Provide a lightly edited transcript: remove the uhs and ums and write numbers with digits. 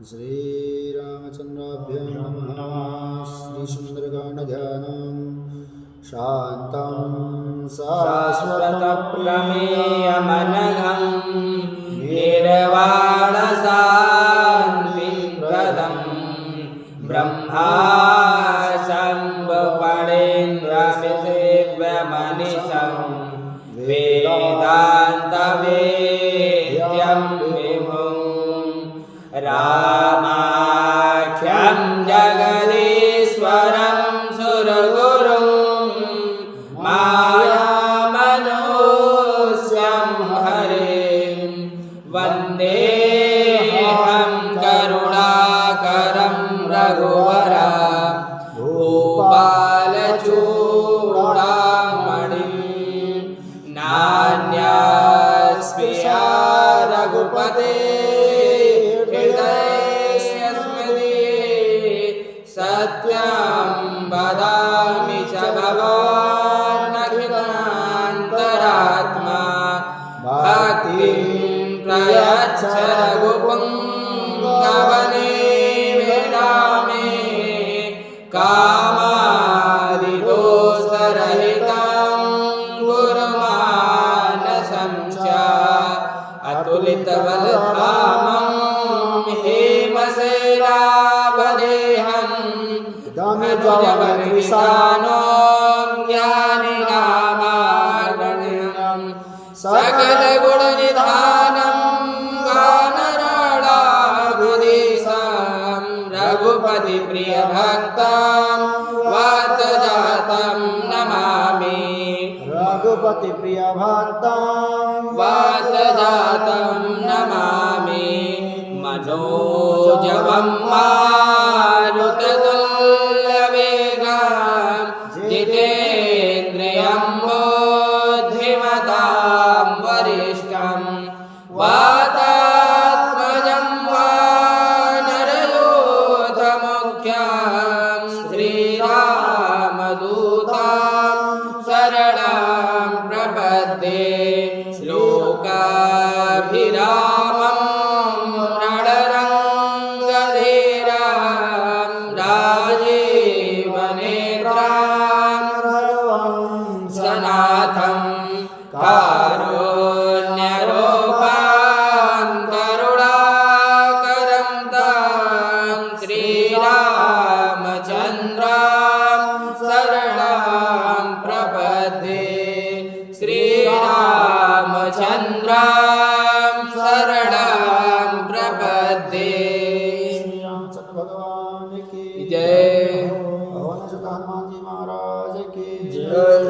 श्रीरामचन्द्राभ्यां नमः। श्रीसुन्दरकाण्डध्यानं शान्तं शाश्वतप्रमेयमनघं निर्वाणशान्तिप्रदं ब्रह्मा शम्भुफणीन्द्रमिसेव्यमनिशं वेदान्तवेद्यं विभुं रामाख्यं जगदीश्वरं सुरगुरुं मायामनोस्यं हरिं वन्देऽहं करुणाकरं रघुवरा भूपालचूडामणिं नान्यस्पृशा रघुपते सत्यं वदामि च भवान्नखिलान्तरात्मा भक्तिं प्रयच्छ रघुपुङ्गवने विरामे कामादिदोषरहितं गुरुमानसं च अतुलितबलधामं हेमशैलावदेहं धनुजवनविशानो ज्ञानिनामागण्यं सकलगुणनिधानं वानराणामधीशं रघुपतिप्रियभक्तं वातजातं नमामि रघुपतिप्रियभक्तं वातजातं नमामि मनोजवं मारुततुल्यवेगं जितेन्द्रियं बुद्धिमतां वरिष्ठं वातात्मजं वानरयोधमुख्यं श्रीरामदूतं शरणं प्रपद्ये लोकाभिरामं रणरङ्गधीरं राजीवनेत्रं सनाथं कारुण्यरूपं करुणाकरं तं श्रीरामचन्द्रं शरणं प्रपद्ये श्रीरामचन्द्रं शरणं प्रपद्ये। रामचंद्र भगवान की जय। पवन सुत हनुमान जी महाराज की जय।